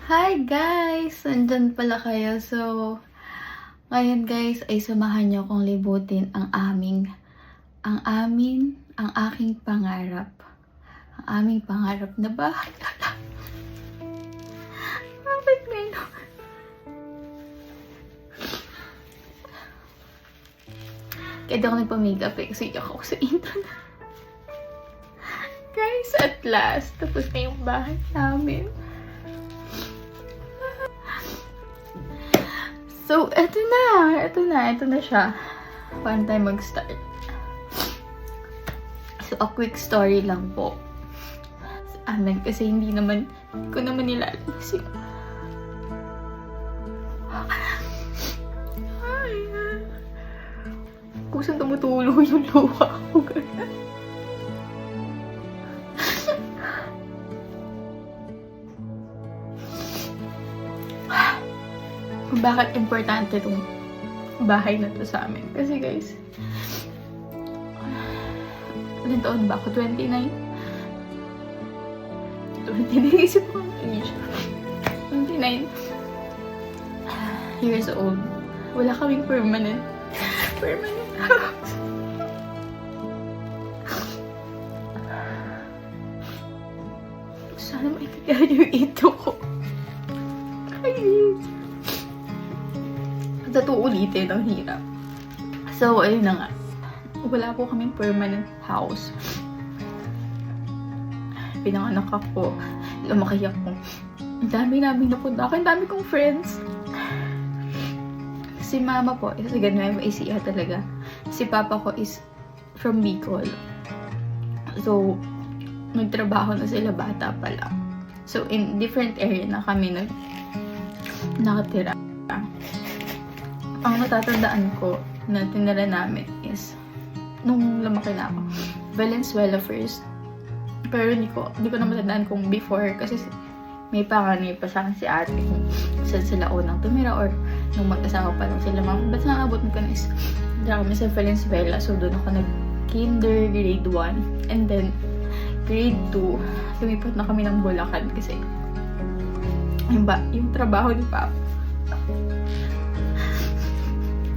Hi guys! Nandyan pala kayo. So, ngayon guys ay samahan niyo akong libutin ang aking pangarap. Ang aming pangarap na bahay. Bakit ngayon? Kaya di ako nagpa-makeup eh, kasi ako sa internet. Guys, at last, tapos na yung bahay namin. So, eto na siya. Paano tayo mag-start? So, a quick story lang po. Sa amin, kasi hindi ko naman nilalabas yung... Ay, kusang tumutulo yung luha ko. Bakit importante itong bahay na to sa amin? Kasi guys, ilang taon ba ako? 29? 29, isip ko ang age. 29 years old. Wala kaming permanent house. Sana maintindihan yung ito ko. Sa ulitin, ang hirap. So, ayun na nga. Wala po kaming permanent house. Pinanganak ako. Lumaki ako. Ang dami namin napunta. Ang dami kong friends. Si mama po, is ganun, may ACA talaga. Si papa ko is from Bicol. So, nagtrabaho na sila bata pa lang. So, in different area na kami nakatira. Ang matatandaan ko na tinira namin is nung lumaki na ako, Valenzuela first. Pero hindi ko na matandaan kung before kasi may panganay pa sa akin si ate kung saan sila unang tumira or nung mag-asawa pa lang sila. Ba't nakabot ko na is dira kami sa Valenzuela. So doon ako nag-kinder, grade 1. And then grade 2, lumipat na kami ng Bulacan kasi yung trabaho ni Papa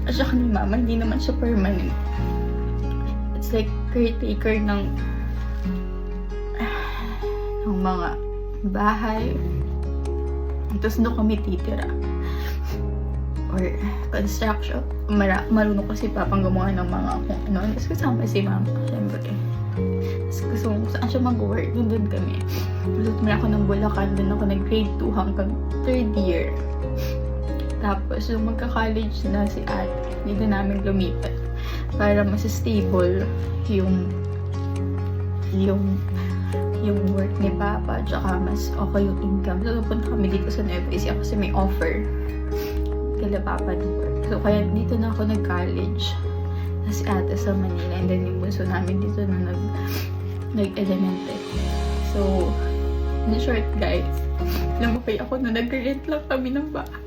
at saka ni Mama, hindi naman siya permanent. It's like caretaker ng mga bahay. Tapos doon kami titira. Or construction. Marunong kasi Papang gumawa ng mga kung ano. Tapos kasama si Mama. Siyempre. Tapos gusto kung saan siya mag-work. Doon kami. Tapos tumira ako ng Bulacan. Doon ako nag-grade 2 hanggang 3rd year. Tapos, yung magka-college na si ate, dito namin lumipat para mas stable yung work ni Papa, tsaka mas okay yung income. So, punta kami dito sa Nueva Ecija kasi may offer kila Papa dito. So, kaya dito na ako nag-college. Si ate sa Manila, and then yung bunso namin dito na nag-elementary. So, in short guys, lumaki ako na nag-rent lang kami ng bahay.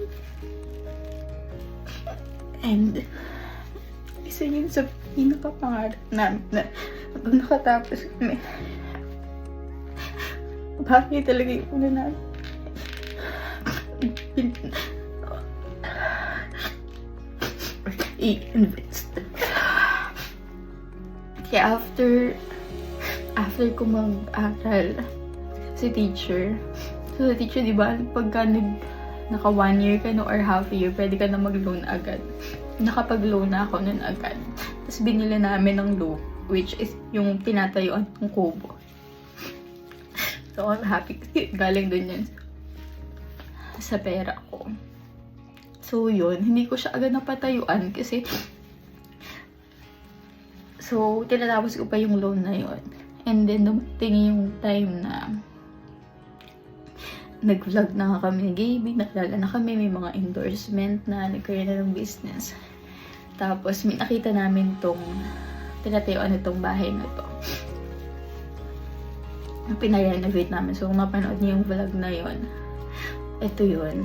And, isa yun sa pinakapangarap namin na pag nakatapos kami, bahay talaga yung una namin. I-invest. Kaya after ko mag-aral si teacher, so sa teacher, di ba, pagka naka 1 year ka no, or half a year, pwede ka na mag-loan agad. Nakapag-loan na ako nun agad. Tapos binili namin ng loan, which is yung tinatayuan ng kubo. So, I'm happy kasi galing dun yun sa pera ko. So, yun. Hindi ko siya agad napatayuan kasi so, tinatapos ko pa yung loan na yun. And then, dumating yung time na nag-vlog na kami ni Gaby, nakilala na kami, may mga endorsement na, nagkaroon na ng business. Tapos, may nakita namin tong tinatayuan itong bahay na to. Pinarenovate namin. So, kung mapanood niyo yung vlog na yon, ito yun.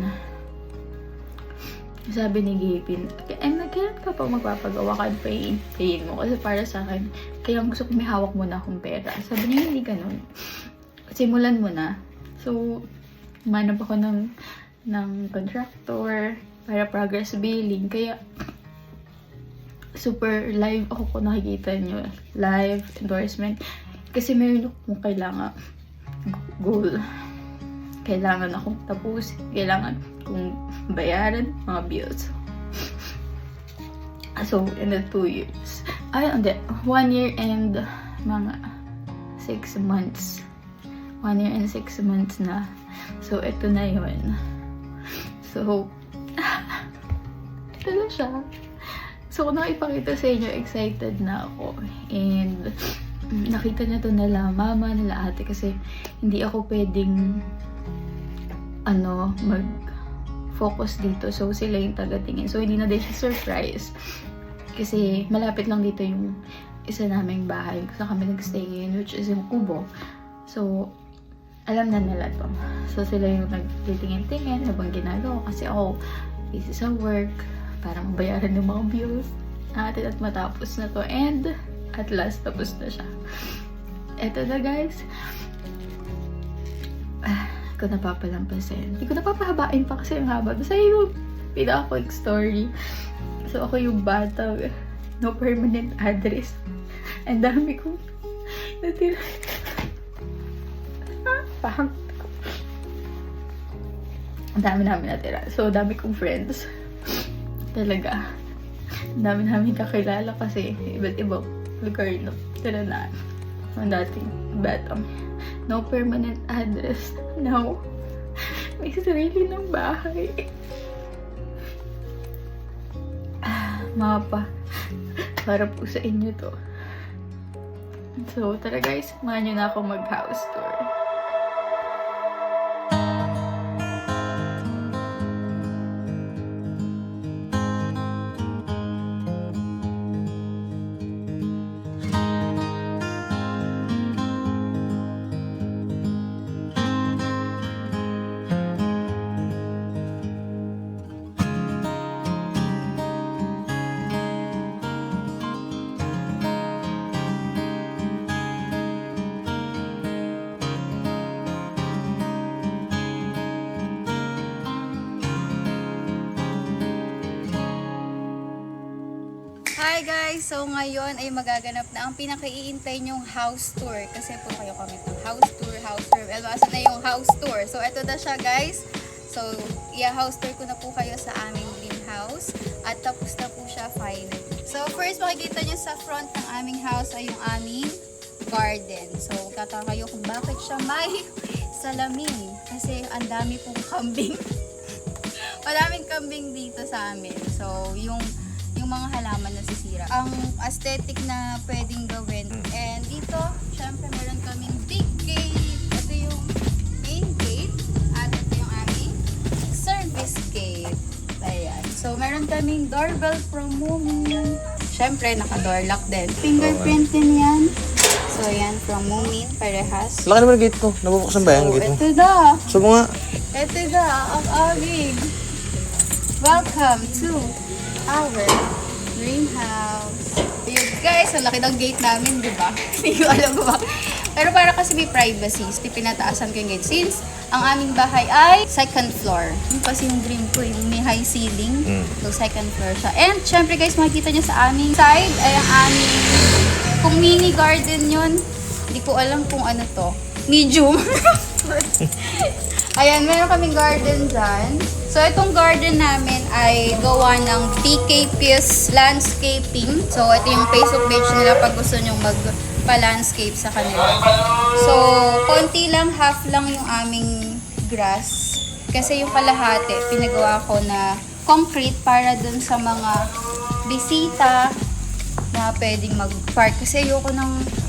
Sabi ni Gaby, kailan ka pa magpapagawa ka, payin mo. Kasi para sa akin, kaya gusto ko may hawak muna akong pera. Sabi niya, hindi ganun. Simulan mo na. So, manap ako ng contractor para progress billing. Kaya, super live ako kung nakikita nyo. Live, endorsement. Kasi meron akong kailangan goal. Kailangan akong tapos. Kailangan kong bayaran mga bills. So, in the 2 years. Ay, hindi. 1 year and mga 6 months. 1 year and 6 months na. So, ito na yun. So, ito na siya. So, kung nakipakita sa inyo, excited na ako. And, nakita niya to nila mama, nila ate. Kasi, hindi ako pwedeng, mag-focus dito. So, sila yung taga-tingin. So, hindi na din siya surprise. Kasi, malapit lang dito yung isa naming bahay. Kung kami nag-stay ngayon, which is yung kubo. So, alam na nila to. So, sila yung nagtitingin-tingin habang ginagawa. Kasi ako, busy sa work. Para mabayaran yung mga bills natin at matapos na to. And, at last, tapos na siya. Eto na, guys. Hindi ko napapalampasin. Hindi ko napapahabain pa kasi yung haba. Basta yung pinaka-quick story. So, ako yung batang no permanent address. Ang dami kong natira. Ang dami namin natira. So, dami kong friends. Talaga. Ang dami namin kakilala kasi iba't ibang lugar na tira na. Ang dating batang no permanent address. Now, may sarili ng bahay. Mapa. Para po sa inyo to. So, tara guys, samahan nyo na ako mag-house tour. Hi guys! So ngayon ay magaganap na ang pinaka-iintay nyong house tour. Kasi po kayo kami ng house tour. Elwasan na yung house tour. So ito na siya guys. So house tour ko na po kayo sa aming greenhouse. At tapos na po siya finally. So first makikita nyo sa front ng aming house ay yung aming garden. So tataka kayo kung bakit siya may salamin. Kasi ang dami pong kambing. Maraming kambing dito sa amin. So yung mga halaman na sisira. Ang aesthetic na pwedeng gawin. And dito, syempre meron kaming big gate. Ito yung main gate. At ito yung aming service gate. Ayan. So meron kaming doorbell from Moomin. Syempre, naka-door lock din. Fingerprint din yan. So ayan, from Moomin, parehas. Laki naman ang gate ko. Nabubuksan ba yan ang gate mo? Ito na. So mo nga. Ito na, ang aming. Welcome to our greenhouse. Yun guys, ang laki ng gate namin, di ba? Hindi ko alam ba. Pero para kasi may privacy, pinataasan ko yung gate. Since ang aming bahay ay second floor. Yung kasi yung dream ko, yung may high ceiling. So second floor siya. And syempre guys, makikita nyo sa aming side ay ang aming, kung mini garden yun, hindi ko alam kung ano to. Medium. Ayan, meron kaming garden dyan. So, itong garden namin ay gawa ng PK Peace Landscaping. So, ito yung Facebook page nila pag gusto nyong magpa-landscape sa kanila. So, konti lang, half lang yung aming grass. Kasi yung kalahati, pinagawa ko na concrete para dun sa mga bisita na pwedeng mag-park. Kasi ayoko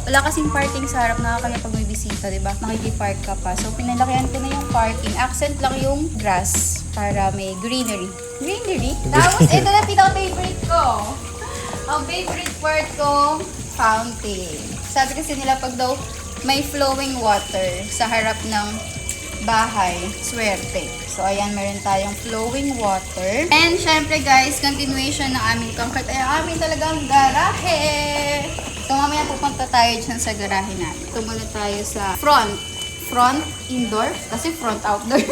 wala kasing parking sa harap, nakakaya pag may bisita, diba? Makikipark ka pa. So, pinalakihan ko na yung parking. Accent lang yung grass para may greenery. Greenery? Tapos, ito na pinaka-favorite ko. Ang favorite part ko, fountain. Sabi kasi nila pag daw may flowing water sa harap ng bahay, swerte. So, ayan, meron tayong flowing water. And, syempre guys, continuation ng aming comfort ay ang aming talagang garahe. So, mamaya pupunta tayo dyan sa garahe namin. Ito muna tayo sa front front indoor, kasi front outdoor.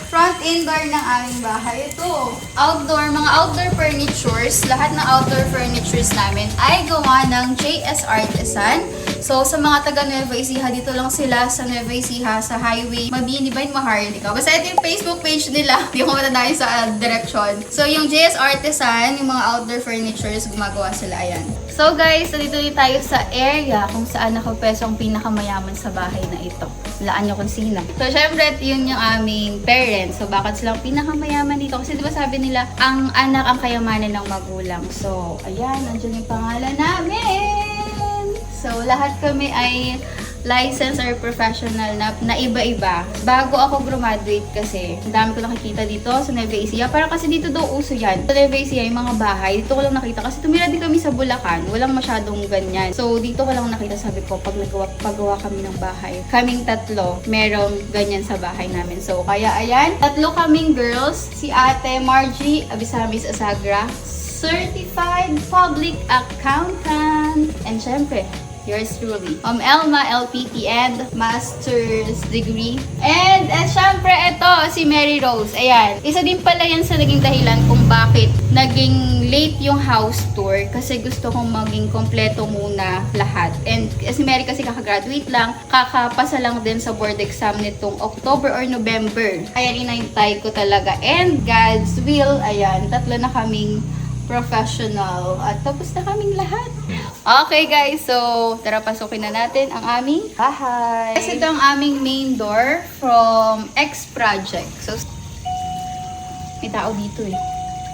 Front indoor ng aming bahay. Ito, outdoor, mga outdoor furnitures, lahat ng outdoor furnitures namin ay gawa ng JS Artisan. So, sa mga taga Nueva Ecija, dito lang sila sa Nueva Ecija, sa highway, Mabini ba yung Maharlika? Basta ito yung Facebook page nila. Hindi ko matanda yung sa direction. So, yung JS Artisan, yung mga outdoor furnitures, gumagawa sila. Ayan. So, guys, nandito din tayo sa area kung saan nakapwesto ang pinakamayaman sa bahay na ito. Laan nyo kung sino. So, syempre, yun yung aming parents. So, bakit silang pinakamayaman dito? Kasi diba sabi nila, ang anak ang kayamanan ng magulang. So, ayan, nandiyan yung pangalan namin. So, lahat kami ay licensed or professional na iba-iba. Bago ako graduate kasi, ang dami ko nakikita dito sa Nueva Ecija. Parang kasi dito daw uso yan. Sa Nueva Ecija, yung mga bahay, dito ko lang nakita. Kasi tumira din kami sa Bulacan, walang masyadong ganyan. So, dito ko lang nakita, sabi ko, paggawa kami ng bahay. Kaming tatlo, merong ganyan sa bahay namin. So, kaya ayan, tatlo kaming girls. Si Ate Margie Abisamis Asagra, Certified Public Accountant. And syempre, yours truly. Elma, LPT, and Master's Degree. And syempre, ito, si Mary Rose. Ayan. Isa din pala yan sa naging dahilan kung bakit naging late yung house tour. Kasi gusto kong maging kompleto muna lahat. And si Mary kasi kakagraduate lang. Kakapasa lang din sa board exam nitong October or November. Kaya rinahintay ko talaga. And God's will, ayan, tatlo na kaming professional. At tapos na kaming lahat. Okay guys, so tara pasukin na natin ang aming bahay. Kasi ito ang aming main door from X Project. So, may tao dito eh.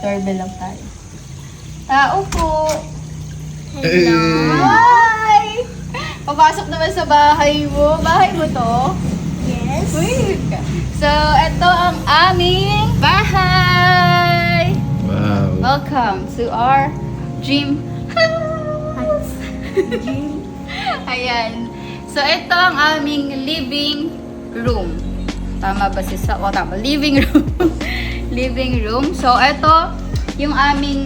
Doorbell lang tayo. Tao po! Hello! Hi! Papasok naman sa bahay mo. Bahay mo to? Yes. Wait! So, ito ang aming bahay! Wow. Welcome to our dream house! Ayan. So, ito ang aming living room. Tama ba si sa? O, tama. Living room. Living room. So, ito, yung aming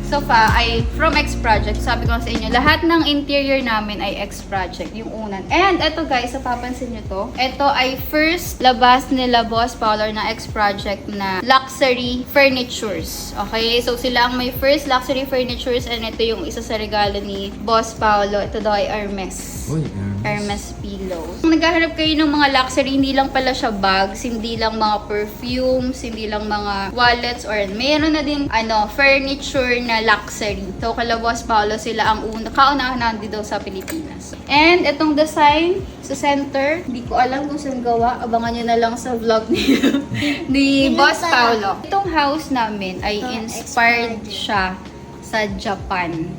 sofa ay from X Project. Sabi ko sa inyo, lahat ng interior namin ay X Project. Yung unan. And, ito guys, napapansin nyo to. Ito ay first labas nila Boss Paolo na X Project na luxury furnitures. Okay? So, sila ang may first luxury furnitures and ito yung isa sa regalo ni Boss Paolo. Ito daw ay Hermes. Uy, Hermes pillows. Kung naghahanap kayo ng mga luxury, hindi lang pala siya bags, hindi lang mga perfumes, hindi lang mga wallets, or mayroon na din furniture na luxury. So, kala Boss Paolo, sila ang kauna-unahan dito sa Pilipinas. And itong design sa center, hindi ko alam kung saan gawa. Abangan nyo na lang sa vlog ni Boss Paolo. Itong house namin ay inspired siya sa Japan.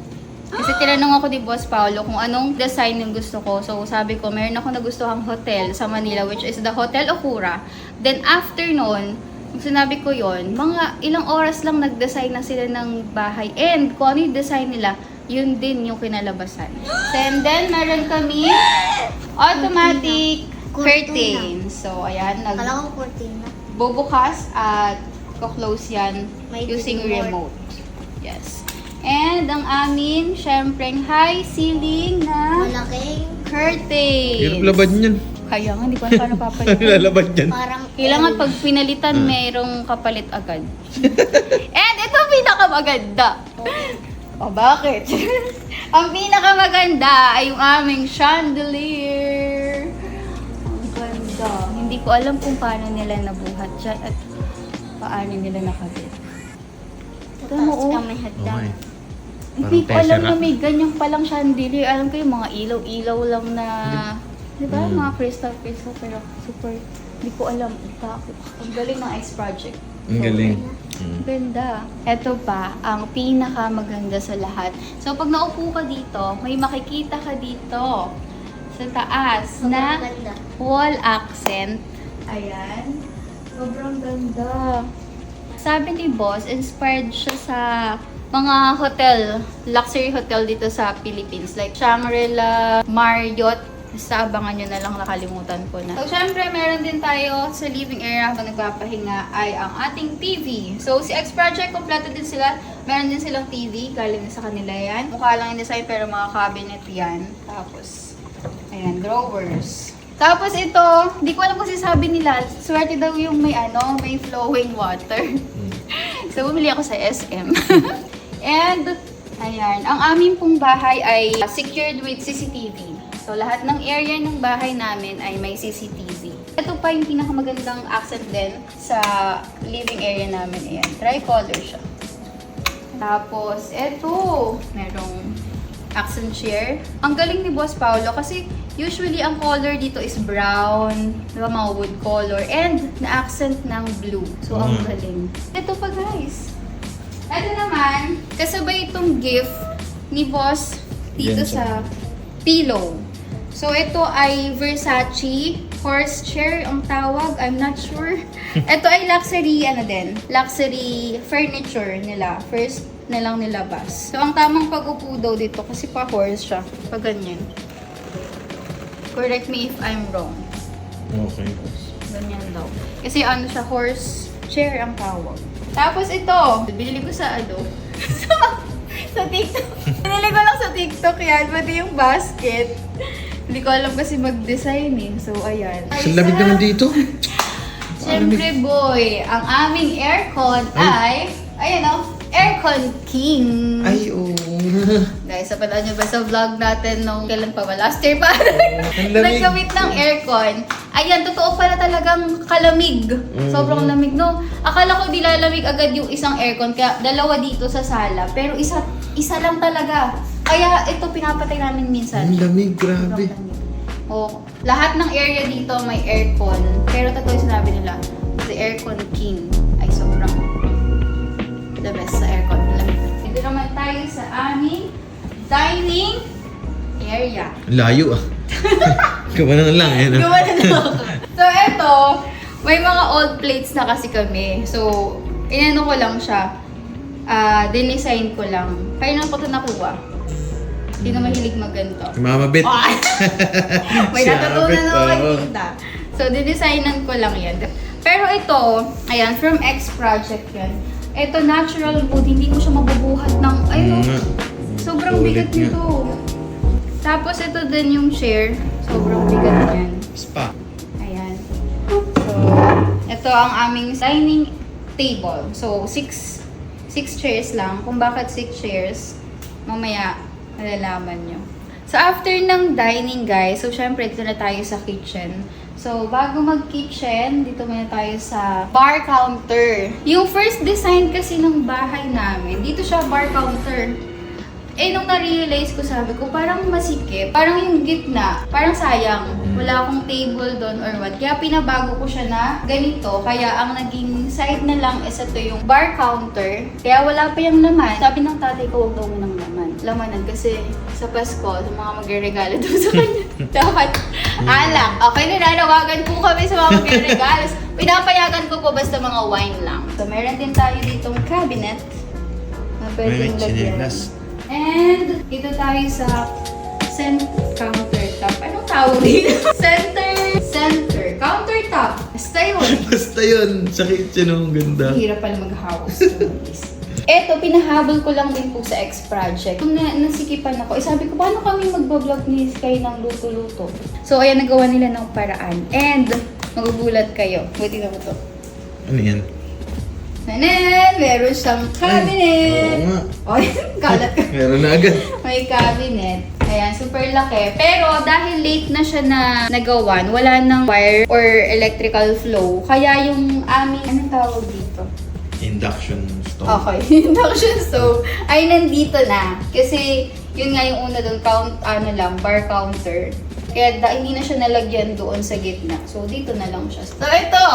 Kasi tinanong ako ni Boss Paolo kung anong design yung gusto ko. So, sabi ko, meron ako nagustuhang hotel sa Manila, which is the Hotel Okura. Then, after nun, kung sinabi ko yon, mga ilang oras lang nag-design na sila ng bahay. And, kung ano yung design nila, yun din yung kinalabasan. And then, meron kami automatic curtain. So, ayan, Kala ko cortina. bubukas at ko-close yan May using remote. remote. Yes. And ang amin, syempreng high ceiling na Malaking. curtain. Hirap laban yan. Kaya nga, hindi ko alam paano papalitan. Lalaban yan. Parang Kailangan pag pinalitan, merong kapalit agad. And ito ang pinakamaganda. O, bakit? Ang pinakamaganda ay yung aming chandelier. Ang ganda. Hindi ko alam kung paano nila nabuhat siya at paano nila nakabit. Ito mo, Tapos oh. kami hadang. Okay. Hindi ko Parang alam na tesseract. may ganyan palang chandelier. Alam ko yung mga ilaw-ilaw lang na, di ba? Mm. Mga crystal, pero super, hindi ko alam. Ang galing ng X Project. Ang galing. Ang ganda. Ito pa, ang pinakamaganda sa lahat. So, pag naupo ka dito, may makikita ka dito sa taas na Ganda. wall accent. Ayan. Sobrang ganda. Sabi ni Boss, inspired siya sa mga hotel, luxury hotel dito sa Philippines. Like Shangri-La, Marriott. Basta abangan nyo na lang, nakalimutan ko na. So, syempre, meron din tayo sa living area habang nagpapahinga ay ang ating TV. So, si X Project, kompleto din sila. Meron din silang TV, galing sa kanila yan. Mukha lang yung design, pero mga cabinet yan. Tapos, ayan, drawers. Tapos ito, hindi ko alam kung sasabi nila, swerte daw yung may flowing water. So, bumili ako sa SM. And, ayan, ang aming pong bahay ay secured with CCTV. So, lahat ng area ng bahay namin ay may CCTV. Ito pa yung pinakamagandang accent din sa living area namin. Ayan, tricolor siya. Tapos, ito, merong accent chair. Ang galing ni Boss Paolo kasi usually ang color dito is brown, diba, mga wood color, and na-accent ng blue. So, ang galing. Ito pa, guys. Ito naman, kasabay itong gift ni Boss dito sa pillow. So, ito ay Versace horse chair ang tawag. I'm not sure. Ito ay luxury, luxury furniture nila. First na lang nilabas. So, ang tamang pag-upo daw dito kasi pa horse siya. Pag ganyan. Correct me if I'm wrong. Okay. Ganyan daw. Kasi ano siya, horse chair ang tawag. Tapos ito, binili ko sa sa TikTok. Binili ko lang sa TikTok yan, pati yung basket. Hindi ko alam kasi mag-design eh. So, ayan. Ang lamig naman dito. Siyempre, boy, ang aming aircon ay, ayan o, Aircon King. Ay, oo. Guys, napanood nyo ba sa vlog natin nung kailan pa ba? Last year pa? Ang lamig. Nagkamit ng aircon. Ayan, totoo pala talagang kalamig. Sobrang lamig, no? Akala ko di lalamig agad yung isang aircon, kaya dalawa dito sa sala. Pero isa lang talaga. Kaya ito pinapatay namin minsan. Ang lamig, grabe. Oh, lahat ng area dito may aircon. Pero totoo yung sinabi nila, the Aircon King ay sobrang the best sa aircon. Ito naman tayo sa aming dining area. Layo ah. Kabanan lang eh. No? Gawa na ako. So, eto, may mga old plates na kasi kami. So, inano ko lang siya. Dinesign ko lang. Kaya na ko ito nakuha. Sino mahilig magganto? Mama Bit. Oh, may natutunan na ako Oo. kita. So, dinesignan ko lang yan. Pero ito, ayan, from X Project yan. Ito, natural wood. Hindi ko siya mabubuhat ng, ayun, sobrang Solid bigat nga. nito. Tapos, ito din yung chair. Sobrang bigat yan. Spa. Ayan. So, ito ang aming dining table. So, six chairs lang. Kung bakit 6 chairs, mamaya malalaman nyo. So, after ng dining, guys, so, syempre, dito na tayo sa kitchen. So, bago mag-kitchen, dito muna tayo sa bar counter. Yung first design kasi ng bahay namin, dito siya bar counter. Eh, nung na-realize ko, sabi ko, parang masikip. Parang yung gitna, parang sayang. Wala akong table doon or what. Kaya pinabago ko siya na ganito. Kaya ang naging side na lang is ito yung bar counter. Kaya wala pa yung laman. Sabi ng tatay ko, huwag daw mo ng laman. Lamanan kasi sa Pasko, sa mga magre-regalo doon sa kanya. Dapat alak. Okay, nananawagan po kami sa mga magre-regalo. Pinapayagan ko po basta mga wine lang. So, meron din tayo ditong cabinet na pwedeng lagyan. And dito tayo sa countertop. Anong tawag dito? Center. Countertop. Basta yun. Basta yun. Sa kitchen ang ganda. Hirap pala mag-house. Eto, pinahabol ko lang din po sa X Project. Kung nasikipan ako, sabi ko, paano kami magbablog ni Sky ng luto-luto? So, ayan, nagawa nila ng paraan. And, magugulat kayo. Buti na ko to. Ano yan? Nanan! Meron siyang cabinet! Oo nga. O, kalat ka. Meron na agad. May cabinet. Ayan, super laki. Pero dahil late na siya na nagawan, wala nang wire or electrical flow. Kaya yung aming, anong tawag dito? Induction stove. Okay, induction stove ay nandito na. Kasi yun nga yung una doon, bar counter. Kaya hindi na siya nalagyan doon sa gitna. So, dito na lang siya. So, ito!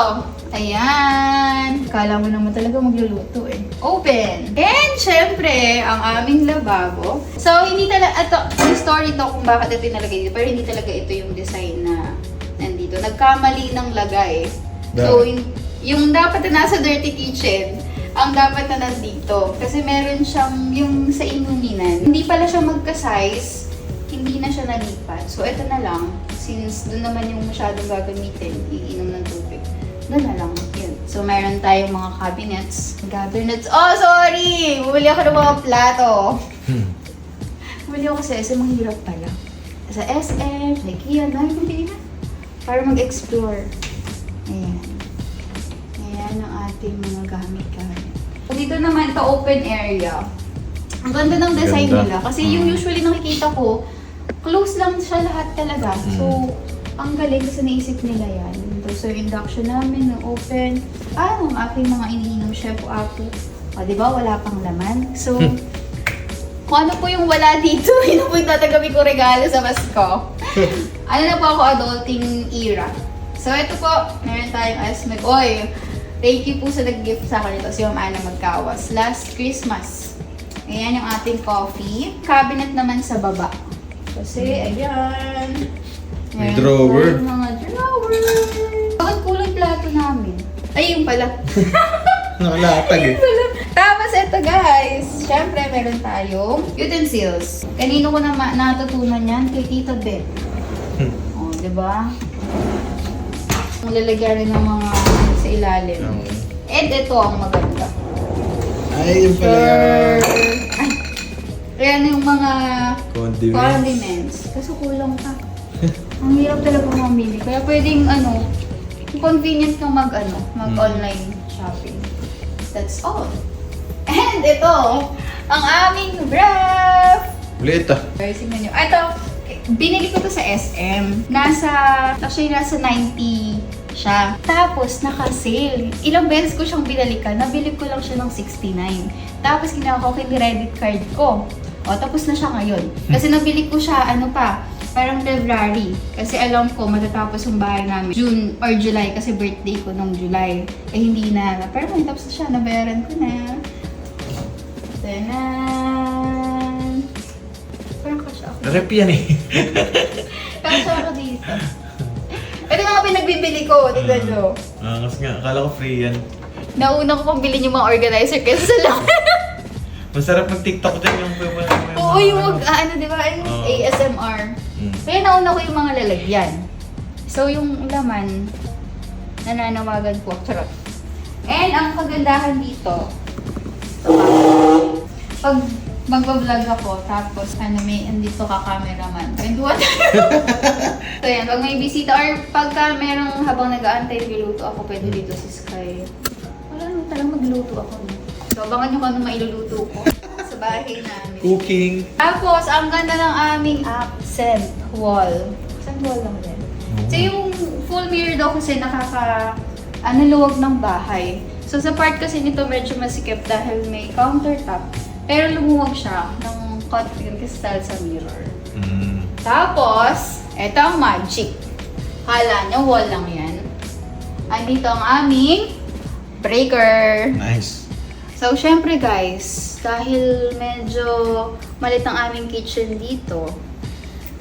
Ayan! Kala mo naman talaga magluluto eh. Open! And, syempre, ang aming lababo. So, hindi talaga, may story to kung bakit ito nalagay dito. Pero hindi talaga ito yung design na nandito. Nagkamali ng lagay. So, yung dapat na nasa dirty kitchen, ang dapat na nandito. Kasi meron siyang yung sa inuminan. Hindi pala siya magka-size. Hindi na siya nalipat. So, ito na lang. Since doon naman yung masyadong gagamitin, iinom ng tubig. Doon na lang. Yun. So, meron tayong mga cabinets. Oh, sorry! Bumili ako ng mga plato. Bumili ako sa SM. Mahirap pala. Sa SM, sa IKEA, dahil kong pili na. para mag-explore. Ayan. Ayan ang ating mga gamit-gamit. Dito naman ito open area. Ang ganda ng design Ganda. nila. Kasi yung usually nakikita ko, close lang siya lahat talaga. So, ang galing kasi naisip nila yan. So, induction namin, open. Ang aking mga iniinom, chef apo. O, di ba? Wala pang laman. So, kung ano po yung wala dito, yun po yung tatagabi ko regalo sa Pasko. Ano na po ako, adulting era. So, ito po, meron tayong asmag. Oy, thank you po sa nag-gift sa akin ito. Si Ma'am Ana Magkawas. Last Christmas. Ayan yung ating coffee. Cabinet naman sa baba. Kasi, ayan. May Ayan, drawer. may mga drawer. Bakit kulay plato namin? Ay, yung pala. Nakalatag eh. Tapos ito guys, syempre meron tayong utensils. Kanino ko na natutunan yan? Kay Tita Beth. O, diba? Ang lalagyan rin ng mga sa ilalim. And ito ang maganda. Ay, yung pala yan. Ay, ayan yung mga Condiments. condiments. Kaso kulang pa. Ang hirap talaga mamili. Kaya pwedeng convenient kang mag-online shopping. That's all. And ito, ang aming wrap! Ulit ah. Guys, tingnan nyo. Ito, binili ko to sa SM. Actually, nasa 90 siya. Tapos, naka-sale. Ilang beses ko siyang binalikan. Nabili ko lang siya ng 69. Tapos, ginawa ko credit card ko. O, tapos na siya ngayon. Kasi nabili ko siya, parang February. Kasi alam ko, matatapos yung bahay namin June or July kasi birthday ko nung July. Eh, hindi na. Pero may tapos na siya. Nabayaran ko na. Tanan! Parang kasha ako. Rep yan eh. Kasha ako dito. Ito mga pinagbibili ko. Tignan nyo. Kasi nga, akala ko free yan. Nauna ko pang bilhin yung mga organizer kaysa sa lang. Masarap mag-TikTok din yung Oo, yung di ba? Oo. ASMR. Kaya nauna ko yung mga lalagyan. So, yung laman, nananawagan ko. Charot. And ang kagandahan dito, pag magbablog ako, tapos may andito ka cameraman. Kwentuhan tayo. So yan, pag may bisita or pagka merong habang nag-aantay niluluto ako, pwede dito si Sky. Wala naman talagang magluto ako. So abangan nyo kung ano mailuluto ko sa bahay namin. Cooking. Tapos, ang ganda ng aming accent wall. Accent wall lang din. So yung full mirror daw kasi luwag ng bahay. So sa part kasi nito medyo masikip dahil may countertop. Pero lumuwag siya ng cotton crystal sa mirror. Tapos, eto ang magic. Kala nyo wall lang yan. Andito ang aming breaker. Nice. So, syempre guys, dahil medyo malit ang aming kitchen dito,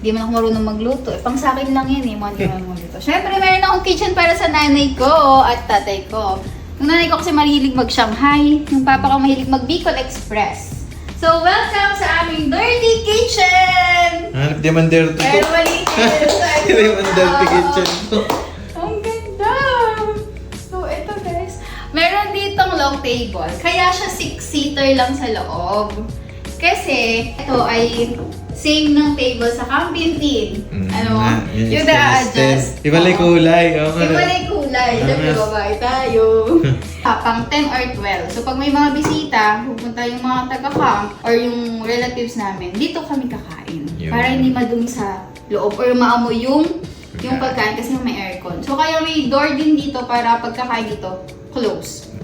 di man ako marunong magluto. Pang sa akin lang yan mga di man magluto. Syempre, meron akong kitchen para sa nanay ko at tatay ko. Yung nanay ko kasi mahilig mag-Shanghai. Yung papa ko mahilig mag-Bicol Express. So, welcome sa aming dirty kitchen! Hanap di man there to. Pero maliit. Di man dirty kitchen. Ang ganda! So, ito guys. Meron ditong long table. Kaya siya 6-seater lang sa loob. Kasi, ito ay same ng table sa camping. Yung na-adjust. Iba lang kulay. Iba lang kulay. Siyempre, babae tayo. Pang 10 or 12. So, pag may mga bisita, pupunta yung mga taga-camp or yung relatives namin, dito kami kakain. Yun. Para hindi madumi sa loob or maamoy yung pagkain kasi may aircon. So, kaya may door din dito para pagkakain dito, close.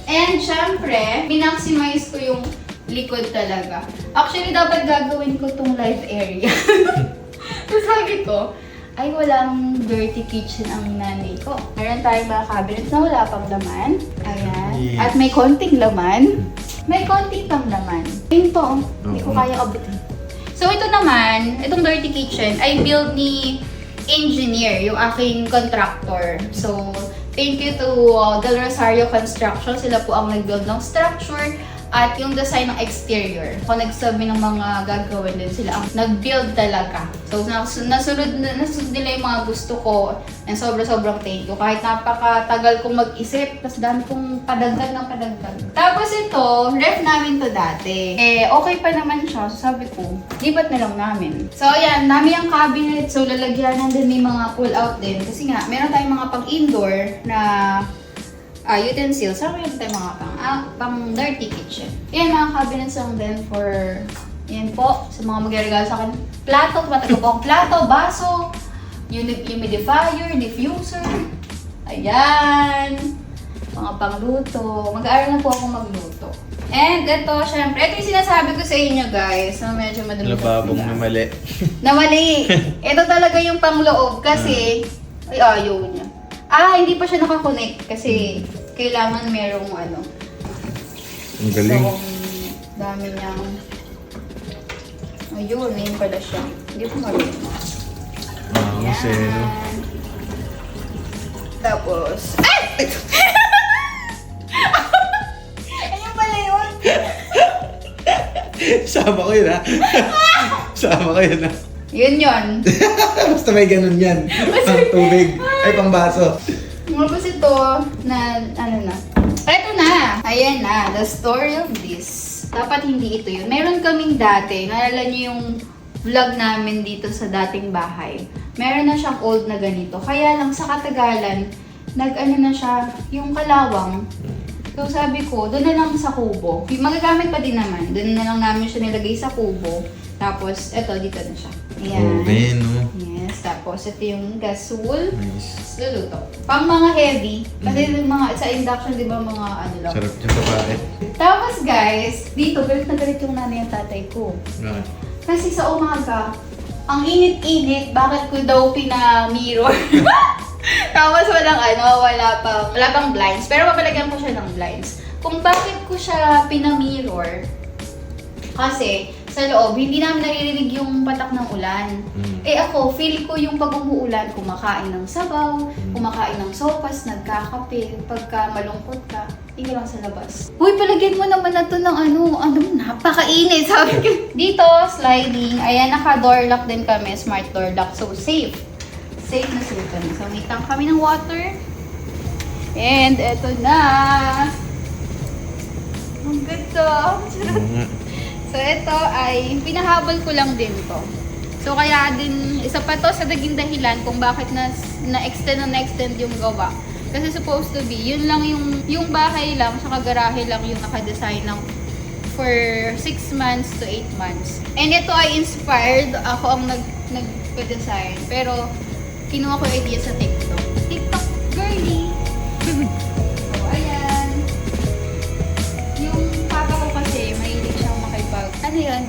And, syempre, minmaximize ko yung likod talaga. Actually, dapat gagawin ko tong live area. So, sabi ko, ay walang dirty kitchen ang nanay ko. Meron tayong mga cabinets na wala pang laman. Ayan. Yes. At may konting laman. May konting pang laman. Ayun to, hindi ko kaya abutin. So, ito naman, itong dirty kitchen, ay build ni engineer, yung aking contractor. So, thank you to Del Rosario Construction. Sila po ang nag-build ng structure at yung design ng exterior. Kung nagsabi ng mga gagawin din, sila ang nag-build talaga. So, nasunod nila yung mga gusto ko and sobrang thank you. Kahit napakatagal kong mag-isip, tapos dami kong padagdag ng padagdag. Tapos ito, ref namin to dati. Okay pa naman siya. So, sabi ko, lipat na lang namin. So, ayan, dami ang cabinet. So, lalagyanan din may mga pull-out din. Kasi nga, meron tayong mga pang-indoor na utensils. So, meron tayong mga pang-dirty kitchen. Ayan, mga cabinets lang din for, yan po, sa mga magregalo sa akin. Plato, matagal po akong plato, baso, humidifier, diffuser. Ayan. Mga pangluto. Mag-aaral na po ako magluto. And ito, syempre, ito yung sinasabi ko sa inyo guys. So, medyo madumi. Lababong na mali. Na mali. Ito talaga yung pangloob kasi, ay ayaw niya. Hindi pa siya nakakonect kasi kailangan merong ano. Ang galing. So, dami niyang, ayun, ayun pala siya. Hindi ko marunong. Kasi, no? Tapos, ayun pala yun. Sama ko yun, ha? Sama ko yun, ha? Yun. Basta may ganun yan. Pang tubig. Ay, pang baso. Tapos ito, na, ano na. Ito na! Ayan na, the story of this. Dapat hindi ito yun. Meron kaming dati, naalala niyo yung vlog namin dito sa dating bahay. Meron na siyang old na ganito. Kaya lang sa katagalan, nag-ano na siya, yung kalawang. So sabi ko, doon na lang sa kubo. Magagamit pa din naman. Doon na lang namin siya nilagay sa kubo. Tapos, eto, dito na siya. Ayan. Okay, no? Yes, tapos ito yung gasol. Nice. Luluto. Pang mga heavy. Kasi yung mga, sa induction, di ba, mga ano lang. Sarap yung babae. Tapos guys, dito, galit na galit yung nanay at tatay ko. Bakit? Kasi sa umaga, ang init-init, bakit ko daw pina-mirror? Tapos wala pang blinds. Pero papalagyan ko siya ng blinds. Kung bakit ko siya pina-mirror, kasi sa loob, hindi namin naririnig yung patak ng ulan. Ako, feel ko yung pag umuulan, kumakain ng sabaw, kumakain ng sopas, nagkakape, pagka malungkot ka, tingin lang sa labas. Uy, palagyan mo naman na to ng napakainit, sabi ko. Dito, sliding, ayan, naka-door lock din kami, smart door lock, so safe. Safe na safe kami. So, may tank kami ng water. And, eto na. Ang ganda. So, ito ay pinahabol ko lang din to. So, kaya din, isa pa to sa naging dahilan kung bakit na-extend yung gawa. Kasi supposed to be, yun lang yung bahay lang, saka garahe lang yung nakadesign ng for 6 months to 8 months. And ito ay inspired, ako ang nag-design. Pero, kinuha ko yung idea sa TikTok. TikTok girly! So, ayan. Yung papa ko kasi, mahilig siyang makipag,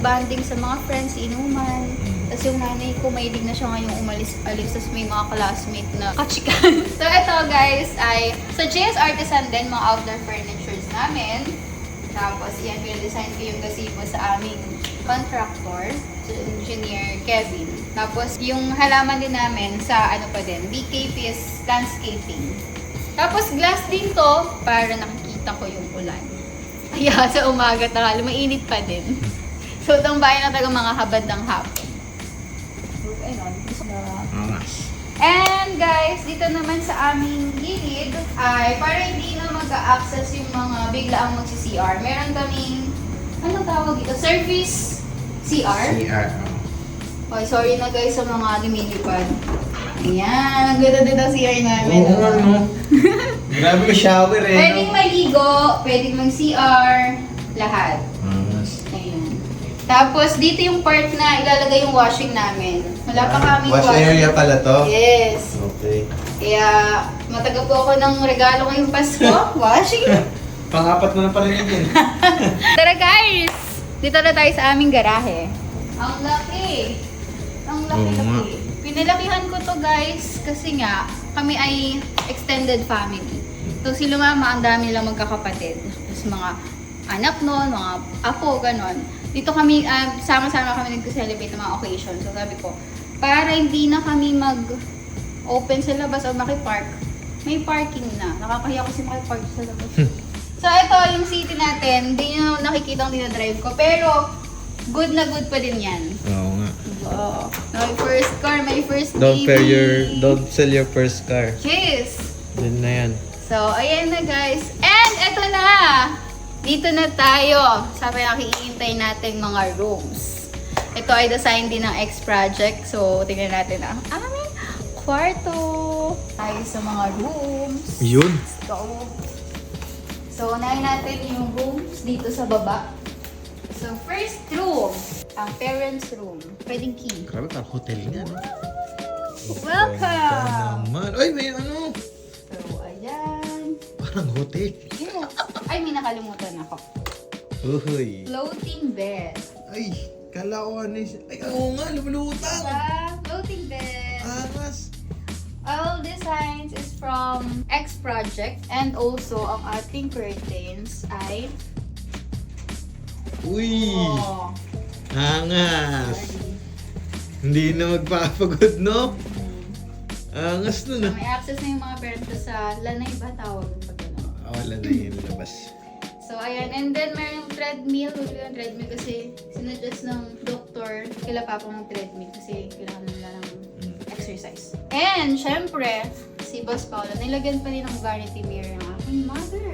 banding sa mga friends, inuman. Tapos yung nanay ko, mahilig na siya ngayong umalis-alis. Tapos may mga classmate na kachikan. So, ito guys, ay sa JS Artisan din, mga outdoor furnitures namin. Tapos, yan, pinadesign ko yung gazebo sa aming contractor, si Engineer Kevin. Tapos, yung halaman din namin sa BKPS Landscaping. Tapos, glass din to para nakikita ko yung ulan. Kaya sa umaga, mainit pa din. So, itong bahay na talaga mga habad ng hapon. And guys, dito naman sa aming gilid ay para hindi na mag-a-access yung mga biglaang magsi-CR. Meron kaming, anong tawag dito? Service CR? CR. Oh, sorry na guys sa mga lumilipad. Ayan, ang ganda din ang CR namin. Oo nga, no? Grabe ka shower eh, Pwedeng maligo, pwedeng mag-CR, lahat. Ayan. Tapos dito yung part na ilalagay yung washing namin. Wala pa kami Wash area pala to? Yes. Okay. Kaya matagal po ako ng regalo ngayong Pasko. Washing. Pang-apat mo na pala yun. Tara guys! Dito na tayo sa aming garahe. Ang laki! Ang laki-laki. Pinalakihan ko to guys kasi nga kami ay extended family. So si Mama, ang dami lang magkakapatid. Tapos mga anak nun, mga apo, ganon. Dito kami, sama-sama kami nag-celebrate ng mga occasion. So sabi ko, para hindi na kami mag-open sa labas o makipark, may parking na. Nakakahiya kasi makipark sa labas. So, ito yung city natin. Hindi nyo nakikita ang dinadrive ko. Pero, good na good pa din yan. Oo nga. Oh, my first car, my first Don't baby. sell your first car. Cheers! Din na yan. So, ayan na guys. And eto na! Dito na tayo sa pinakihintay nating mga rooms. Ito ay design din ng X Project. So, tingnan natin ang aming kwarto. Tayo sa mga rooms. Yun. Let's go. So, unahin natin yung rooms dito sa baba. So, first room. Ang parents' room. Pwedeng key. Grabe, parang hotel nga, no? Welcome! Naman. Ay, may ano. So, ayan. Parang hotel. Yes. Ay, may nakalimutan ako. Uy. Floating bed. Ay, kala ko ano yun. Ay, oo nga, lumulutang. Floating bed. Angas. All designs is from X Project. And also, ang ating curtains ay... Uy. Oh, Angas. Hindi na magpapagod, no? Angas so, nun, ah. may access na yung mga parents ko sa lanay ba tawag yung pag ano. Wala na yung labas. So, ayan. And then, meron yung treadmill. Huwag yung treadmill kasi sinuggest ng doktor kila papa ng treadmill kasi kailangan nila ng exercise. And, syempre, si Boss Paolo, nilagyan pa rin ng vanity mirror ng aking mother.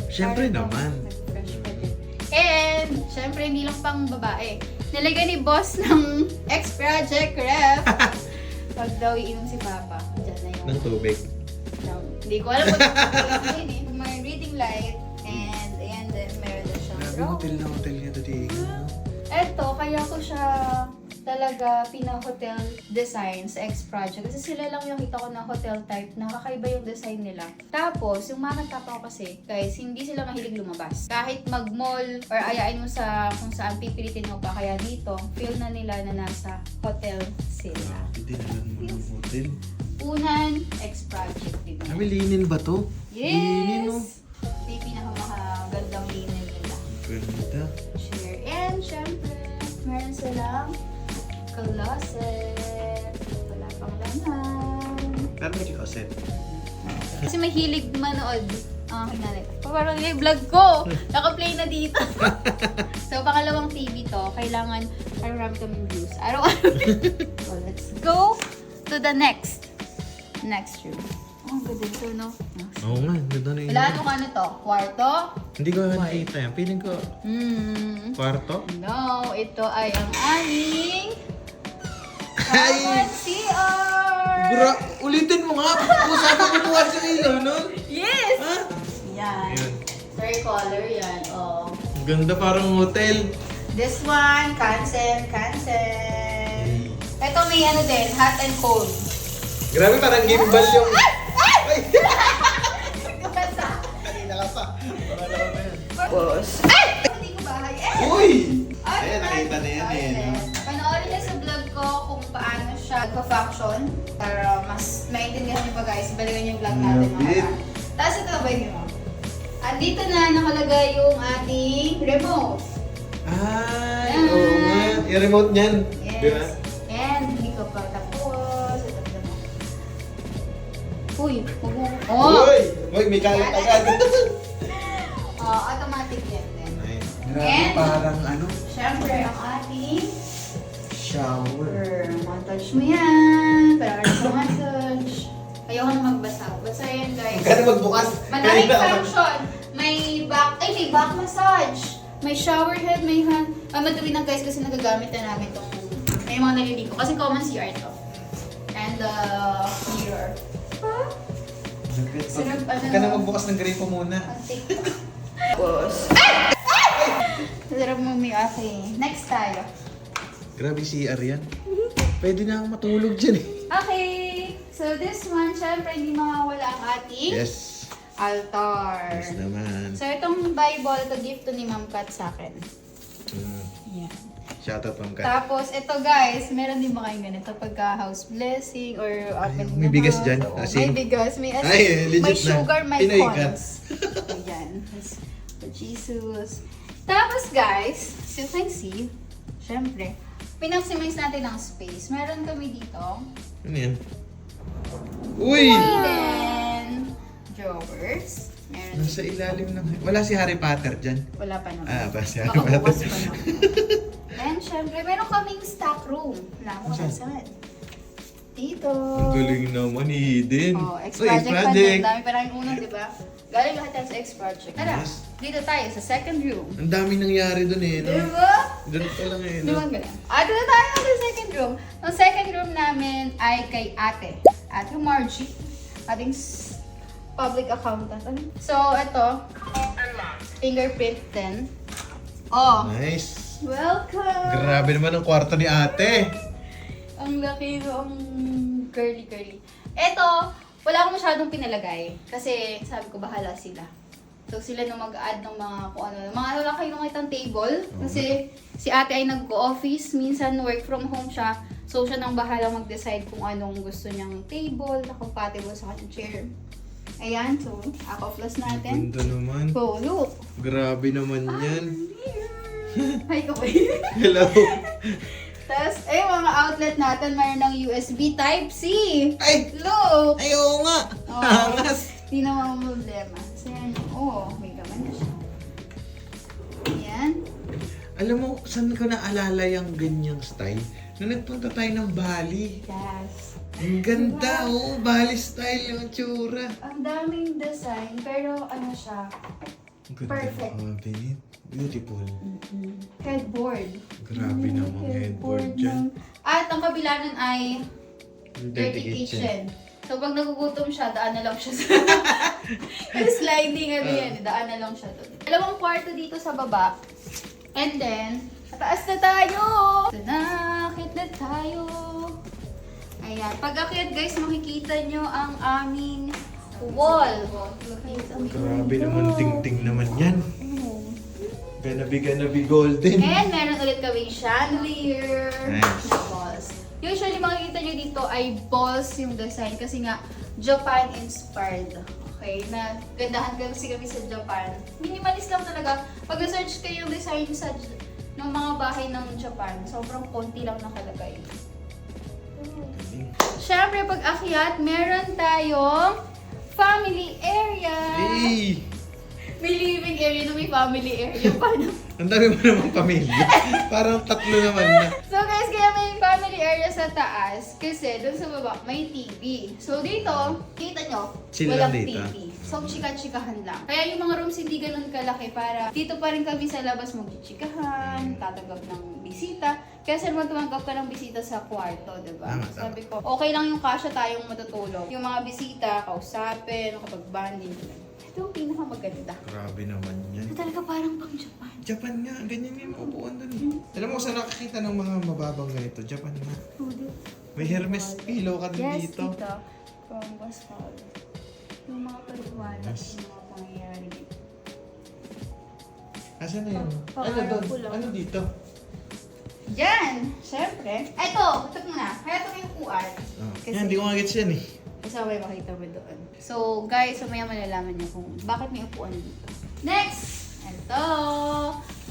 Syempre Para naman. mag-fresh pa din. And, syempre, hindi lang pang babae. Nilagyan ni Boss ng X-Project ref. Pag daw iinom si Papa, dyan na yung... Ng tubig. Hindi ko alam kung ano yun eh. May reading light. And, ayan din, meron na siyang Grabe, drawer. hotel na hotel nga dati. Eto, kaya ko siya talaga pina-hotel design sa X Project. Kasi sila lang yung kita ko na hotel type na kakaiba yung design nila. Tapos, yung mga tapa ko kasi, guys, hindi sila mahilig lumabas. Kahit mag-mall or ayain mo sa kung saan pipilitin mo pa. Kaya dito, feel na nila na nasa hotel sila. Hindi na lang mo ng hotel. Unan, X Project din. Kami linin ba to? Linin, no? Yes! Ito yung pinakamagandang linen nila. Ganda. Share. And, syempre, meron silang closet. Wala pang laman. Kano yung closet? Kasi mahilig manood ang aking nanay. Parang yung vlog ko. Naka-play na dito. So, pangalawang TV to. Kailangan marami kaming views. Araw-araw. So, let's go to the next room. Oh, ang ganda ito, no? Oo nga, ganda na yun. Wala ano ano to? Kwarto? Hindi ko nakita yan. Piling ko, kwarto? No, ito ay ang aming Ay! common CR! Ulitin mo nga! Usapan ko tuwan sa ilaw, no? Yes! Ha? Yan. Ayan. Third color yan. Oh. Ganda parang hotel. This one, cancel. Ito may ano din, hot and cold. Grabe, parang gimbal yung... Ay! Basta. Kanina ka pa. Pangalawa na yan. Boss. Ay! Hindi ko bahay. Uy! Ay, Ayan, nakita na yan eh. no? Panoorin niyo sa vlog ko kung paano siya nagpa-function para mas maintindihan niyo pa guys. Balikan niyo yung vlog natin mga Grabe. ka. Tapos ito ba yun? Andito na nakalagay yung ating remote. Ay, oo nga. Yung remote niyan. Yes. Di ba? And hindi ko pa tapos. Ito mo. Uy, huwag mo. Oh! Uy, may kalat agad. Oh, automatic yan din. Grabe, And- parang ano? Siyempre, ang ating Shower. massage mo yan. Para sa massage. Ayoko na magbasa. Basta yan guys. Kaya magbukas. Madaming Kanina ako- function. May back massage. May shower head, may hand. Matuwid na guys kasi nagagamit na namin itong may mga naliligo. Kasi common CR to. And mirror. Huh? Sarap, ano Huwag ka na no? magbukas ng gripo muna. Ang TikTok. Boss. Sarap mo may okay. Next tayo. Grabe si Arian. Pwede na akong matulog dyan eh. Okay. So this one, syempre hindi mawawala ang ating Yes. altar. Yes naman. So itong Bible, ito gift to ni Ma'am Kat sa akin. Yan. Shoutout Ma'am Kat. Tapos ito guys, meron din ba kayong ganito pagka house blessing or opening may ng bigas house? dyan? Oo, As may in- bigas, may Ay, legit may na. sugar, may Pinoy coins. Ayan. Yes. For Jesus. Tapos guys, as you can see, syempre, pinaximize natin ang space. Meron kami dito. Ano yan? Uy! Then, drawers. Meron Nasa ilalim ng... Wala si Harry Potter dyan. Wala pa naman. Ah, ba si Harry Baka bukas Potter? pa naman. And syempre, meron kaming stock room. Wala ko saan. Dito. Ang galing naman, Eden. Oh, X-Project pa din. Dami pa rin unang, di ba? Galing lahat yan sa X-Project. Tara, Yes. dito tayo sa second room. Ang dami nangyari dun eh, no? Di ba? Doon pa lang eh, Di no? ba ganun? Dito tayo sa second room. Ang second room namin ay kay ate. Ate Margie. Ating public accountant. So, ito. Fingerprint din. Oh, Nice. welcome! Grabe naman ang kwarto ni ate. Ang laki no, ang curly-curly. Eto, wala akong masyadong pinalagay. Kasi sabi ko, bahala sila. So sila nung mag-add ng mga kung ano. Mga wala kayo nakitang table. Kasi si ate ay nag-office. Minsan work from home siya. So siya nang bahala mag-decide kung anong gusto niyang table na compatible sa kanyang chair. Ayan, so ako-plus natin. Ganda naman. So, look. Grabe naman yan. Hi, kapay. Hello. Tapos, mga outlet natin, mayroon ng USB Type-C. Ay! Look! Ay, oo nga. Oh. Angas. Hindi naman problema. Kasi may gaman na siya. Ayan. Alam mo, saan ko naalala yung ganyang style? Nung nagpunta tayo ng Bali. Yes. Ang ganda, oh. Bali style yung tsura. Ang daming design, pero ano siya, Ang ganda Perfect. ng cabinet. Beautiful. headboard. Grabe namang headboard dyan. At ang kabila nun ay Dirty kitchen. So pag nagugutom siya, daan na lang siya sa sliding ano yan, daan na lang siya doon. Dalawang kwarto dito sa baba. And then, taas na tayo! Nakakit na tayo! Ayan. Pag akyat guys, makikita nyo ang aming wall. Grabe naman, ting-ting naman yan. Ganabi golden. And meron ulit kami chandelier. Nice. Balls. Usually makikita nyo dito ay balls yung design kasi nga Japan inspired. Okay, na gandahan kasi kami sa Japan. Minimalist lang talaga. Pag na-search kayo yung design sa ng mga bahay ng Japan, sobrang konti lang nakalagay. Siyempre, pag akyat, meron tayong family area. Hey! May living area na may family area pa na. Ang dami mo namang pamilya. Parang tatlo naman na. So guys, kaya may family area sa taas kasi doon sa baba may TV. So dito, kita nyo, Chill walang lang dito. TV. So chika-chikahan lang. Kaya yung mga rooms hindi ganun kalaki para dito pa rin kami sa labas mag-chikahan, tatanggap ng bisita. Kaya saan naman tumanggap ka ng bisita sa kwarto, diba? Tama, tama. Sabi ko, okay lang yung kasya tayong matutulog. Yung mga bisita, kausapin, makapag-banding. Ito yung pinakamaganda. Grabe naman yan. Ito talaga parang pang Japan. Japan nga, ganyan yung upuan dun. Alam mo, saan nakakita ng mga mababang ganito? Japan nga. May Hermes pillow ka din Yes, dito. dito. From Bascal. Yung mga paliwanag, Yes. yung mga pangyayari dito. Asan na yun? Ano Pangarap doon? ko lang. Ano dito? Yan! Siyempre. Ito! Ito muna. Kaya ito yung upuan. Oh. Kasi- Yan, hindi ko magets yan eh. Kasabay makita mo doon. So, guys, mamaya malalaman niyo kung bakit may upuan dito. Next! Ito!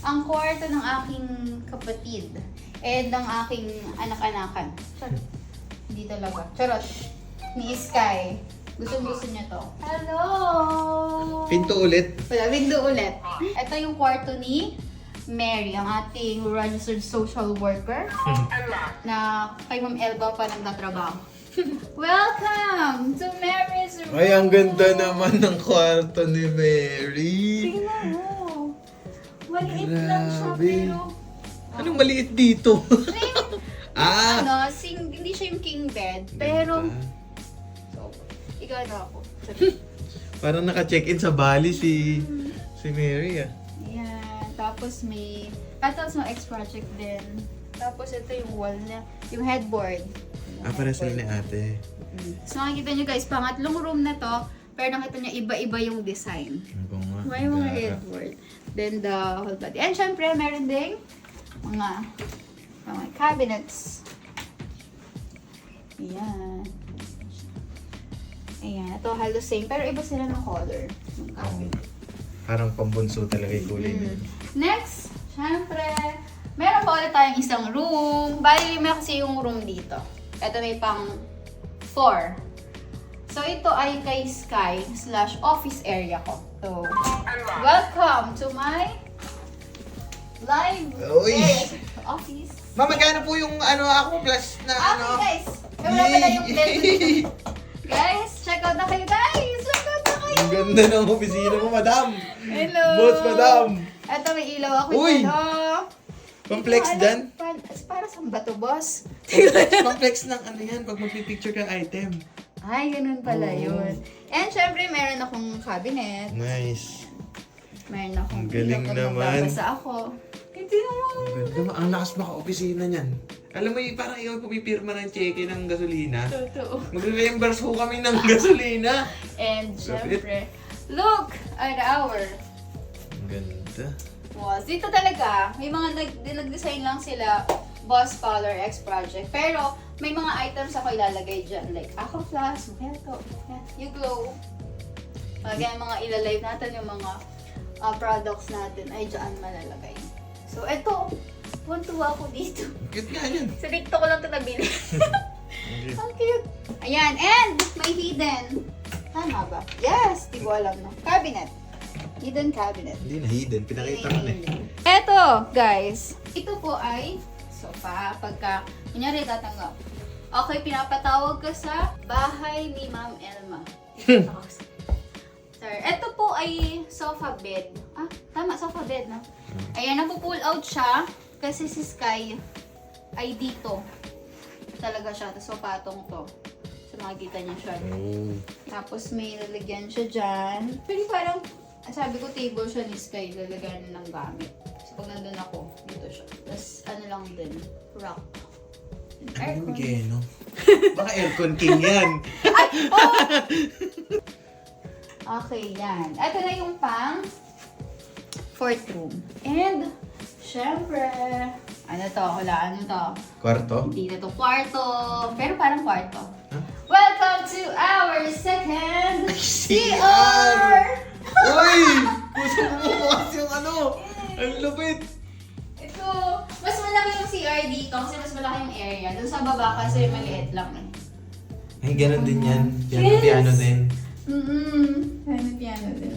Ang kwarto ng aking kapatid. And ng aking anak-anakan. Charot. Hindi talaga. Charot. Ni Sky. Gusto niya to. Hello! Pinto ulit. Wala, window ulit. Ito yung kwarto ni Mary, ang ating registered social worker na kay Ma'am Elba pa nagtatrabaho. Welcome to Mary's room! Ay, ang ganda naman ng kwarto ni Mary. Tingnan mo. Maliit lang siya Grabe. pero... Anong maliit dito? Ah! Hindi siya yung king bed, pero... Ganda. So, ikaw na ako. Parang naka-check-in sa Bali si Mary ah. Ayan. Tapos may... Tapos may X-Project din. Tapos ito yung wall na... Yung headboard. Ah, para sa ni ate. So makikita nyo guys, pangatlong room na to, pero nakita nyo iba-iba yung design. Ano nga? May mga headboard. Then the whole body. And syempre, meron ding mga cabinets. Ayan. Ayan. Ito halos same, pero iba sila ng color. Ng cabinet. Parang pambunso talaga yung kulay niya. Next, syempre, meron pa ulit tayong isang room. Bali, may kasi yung room dito. Ito may pang 4. So, ito ay kay Sky / office area ko. So, welcome to my live Uy. office. Ma'am, magkano po yung ako plus na Okay, guys. Wala pala yung bell dito. Guys, check out na kayo, guys. Check out na kayo. Ang ganda ng opisina mo, madam. Hello. Boss, madam. Ito, may ilaw ako Uy. dito. Complex Ito, dyan. Para saan ba to, boss? Complex ng yan, pag magpipicture kang item. Ay, ganun pala Oo. yun. And syempre, meron akong cabinet. Nice. Meron akong Ang galing ilaw pag naman. magbabasa ako. Hindi naman. Ang ganda. Ang lakas maka-opisina niyan. Alam mo, parang ikaw pumipirma ng cheque ng gasolina. Totoo. Magre-reimburse ho kami ng gasolina. And syempre, look at our Ang ganda. walls. Dito talaga, may mga nag-design lang sila, Boss Parlor X Project. Pero, may mga items ako ilalagay dyan. Like, Aqua Plus, Mojito, You Glow. Mga mga ilalive natin, yung mga products natin ay dyan malalagay. So, eto. Tuwan-tuwa ako dito. Cute nga yan. Sa TikTok ko lang ito nabili. Ang cute. Ayan, and may hidden. Tama ba? Yes, di ko alam na. Cabinet. Hidden cabinet. Hindi na hidden. Pinakita mo na eh. Eto, guys. Ito po ay sofa. Pagka, kunyari tatanggap. Okay, pinapatawag ka sa bahay ni Ma'am Elma. Sorry. Ito po ay sofa bed. Ah, tama, sofa bed, no? Ayan, napupull out siya. Kasi si Sky ay dito. Talaga siya. Tapos so patong to. So makikita niya siya. Oh. Tapos may lalagyan siya dyan. Pero parang, sabi ko table siya ni Sky. Lalagyan ng gamit. So pag nandun ako, dito siya. Tapos ano lang din, rock. Ano yung no? Baka aircon king yan. Okay, yan. Ito na yung pang fourth room. And, syempre, ano to? Hulaan nyo to. Kwarto? Hindi na to kwarto. Pero parang kwarto. Huh? Welcome to our second CR! CR! Uy! Gusto mo bukas yung Ang lupit! Ito, mas malaki yung CR dito kasi mas malaki yung area. Doon sa baba kasi maliit lang eh. Ay, ganun din yan. Yes. Piano din. Piano din.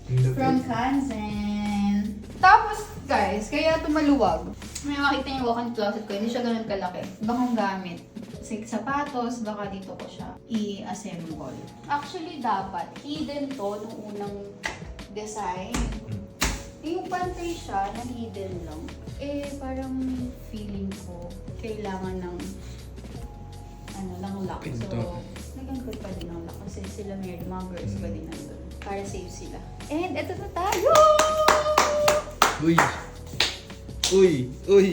Ang lupit. From Kansen. Tapos, guys, kaya tumaluwag. May makita yung walk-in closet ko, hindi siya ganun kalaki. Ibang gamit. Kasi sapatos, baka dito ko siya i-assemble. Actually, dapat hidden to nung unang design. Yung pantry siya, na hidden lang. Eh, parang feeling ko, kailangan ng lock. Pinto. So, nag-uncle pa din ang lock kasi sila may mga girls pa din nandun. Para safe sila. And eto na tayo! Uy! Uy! Uy!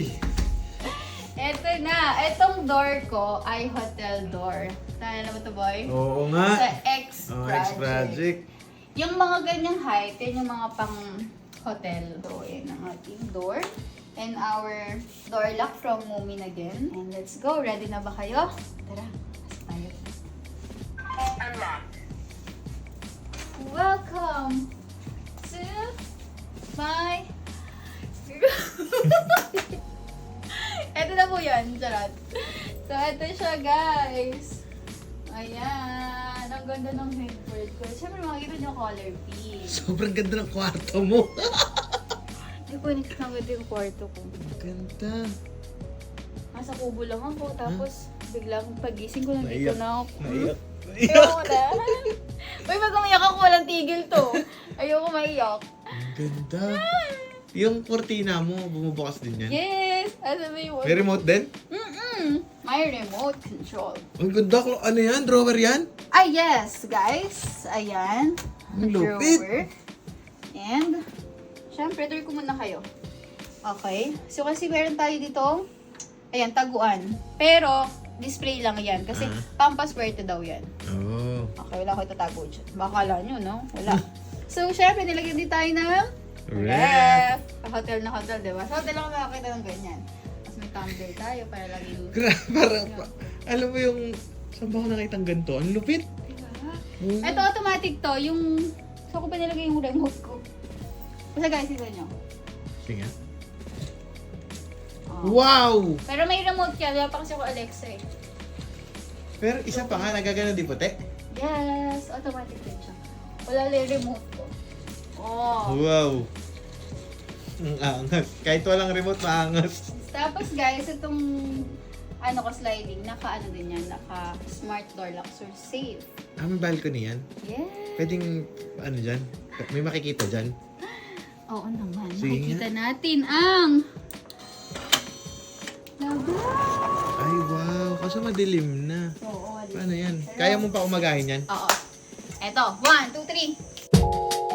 Eto na! Etong door ko ay hotel door. Tala na ba ito, boy? Oo nga. Sa X Oh, Project. X-Project. Yung mga ganyang height, yun yung mga pang hotel. So, yun ang ating door. And our door lock from Moomin again. And let's go. Ready na ba kayo? Tara, pasok tayo. Welcome to my Ito na po yun, charot. So, ito siya, guys. Ayan. Ang ganda ng headboard ko. Siyempre, makikita niyo color pink. Sobrang ganda ng kwarto mo. Hindi ko nakikita yung kwarto ko. Ganda. Nasa kubo lang ako, tapos biglang pagising ko, nandito Naiyak. na ako. Naiyak. Ayoko na. Uy, pag umiyak ako, walang tigil to. Ayoko maiyak. Ang ganda. Yung cortina mo, bumubukas din yan. Yes! Ano ba yung May remote din? May remote control. Ang ganda. Ano yan? Drawer yan? Ay, yes, guys. Ayan. Ang lupit. Drawer. And, syempre, tour ko muna kayo. Okay. So, kasi meron tayo dito, ayan, taguan. Pero, display lang yan. Kasi, pampaswerte daw yan. Oo. Okay, wala ko itatago dyan. Baka kala nyo, no? Wala. So, syempre, nilagyan din tayo ng ref. Hotel na hotel, di ba? So, hotel lang makakita ng ganyan. Tapos may tumbler tayo para laging... Alam mo yung... Saan ba ako nakita ng ganito? Ang lupit. Diba? Ito, automatic to. Yung... So, ko pa nilagay yung remote ko. Basta guys, ito nyo. Sige. Oh. Wow! Pero may remote ka. Wala pa kasi ako Alexa eh. Pero isa pa nga, nagagano di puti. Yes! Automatic din siya. Wala lang yung remote ko. Oh! Wow! Ang angas. Kahit walang remote, maangas. Tapos guys, itong sliding, naka din yan, naka smart door lock, so safe. May balcony yan? Yes! Pwedeng, dyan? May makikita dyan? Oo naman. Sige Makikita natin ang laba. Ay, wow. Kaso madilim na. Oo, Paano yan? Kaya mo pa umagahin yan? Oo. Eto, 1, 2, 3.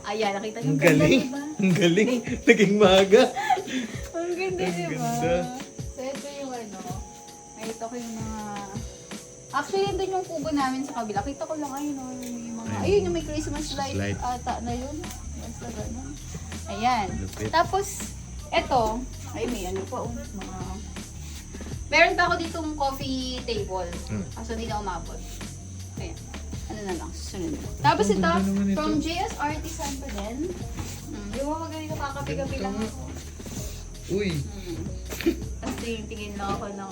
Ayan, nakita niyo Ang ang ganda, galing. diba? Ang galing. Naging maga. Ang ganda, Ang diba? ganda. So, ito yung nakita ko yung mga... Actually, yun din yung kubo namin sa kabila. Kita ko lang, ayun, yung mga... Ayun, yung may Christmas light Light. ata na yun. Basta ganun. Ayan. Lupit. Tapos, eto, ay may ano pa, mga... Meron pa ako ditong coffee table. Kaso hindi na umabot. Ayan. Ano na lang, susunod na. Tapos Ang ito, ganda naman ito. from JS Artisan pa din. Di ba magaling nakakapi-kapi lang Ganda. ako. Uy. Tapos tingin lang ako ng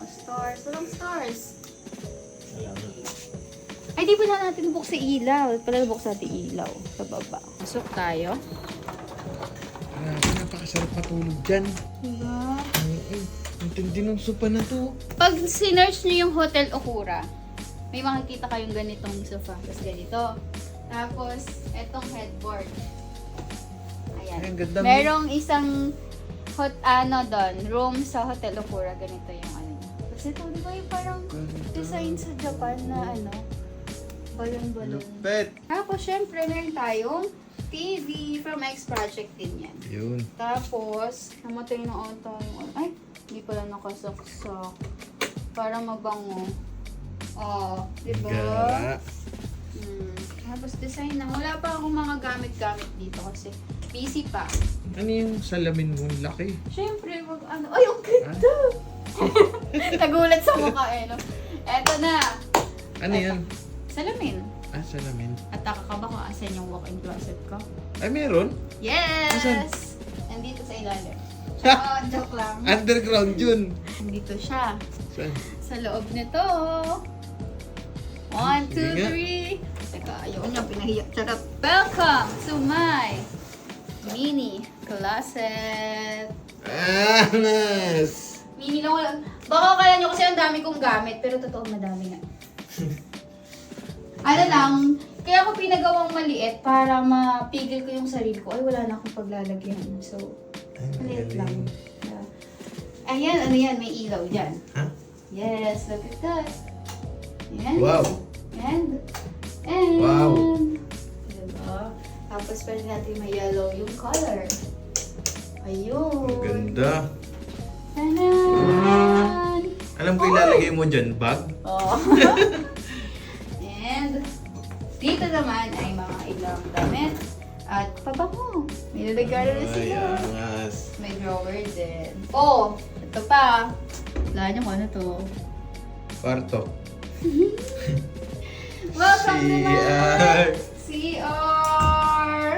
stars. Walang stars. Ay, di ba na natin buksan ilaw? Pala buksan natin ilaw sa baba. Pasok tayo. Grabe, napakasarap matulog dyan. Diba? Ang tindi ng sopa na to. Pag sinerch nyo yung Hotel Okura, may makikita kayong ganitong sofa. Tapos ganito. Tapos, etong headboard. Ayan. Ay, ang ganda mo. Merong isang room sa Hotel Okura. Ganito yung ano. Tapos ito, di ba yung parang design sa Japan na balon-balon. Lupet. Tapos, syempre, meron tayong TV from X Project din yan. Yun. Tapos, namatay na ata yung ay, hindi pala nakasaksak. Para mabango. Oh, di ba? Gara. Tapos design na. Wala pa akong mga gamit-gamit dito kasi busy pa. Ano yung salamin mo? Laki. Syempre, ay, ang ganda! Nagulat sa mukha no? Eto na. Ano yan? Salamin. Salamin. At nakakaba kung asan yung walk-in closet ko. Ay, meron? Yes! Asan? Nandito sa ilalim. Joke lang. Underground yun. Nandito siya. Saan? Sa loob nito. 1, Sige 2, nga. 3. Teka, ayaw niya, pinahiya. Charot. Welcome to my mini closet. Nice! Mini lang wala. Baka kaya nyo kasi ang dami kong gamit, pero totoo madami nga. Ano lang, kaya ako pinagawang maliit para mapigil ko yung sarili ko. Ay, wala na akong paglalagyan. So, maliit lang. Ayan, ano yan, may ilaw dyan. Ha? Yes, look at that. Ayan. Wow. And, Wow. diba? Tapos pwede natin may yellow yung color. Ayun. Ganda. Tanan! Alam ko ilalagay mo dyan, bag? Oh. And, dito naman ay mga ilang damit. At pabango. May lalagyan na sila. angas. May drawer din. Oh, ito pa. Wala niyo kung ano to. Kwarto. Welcome CR. CR!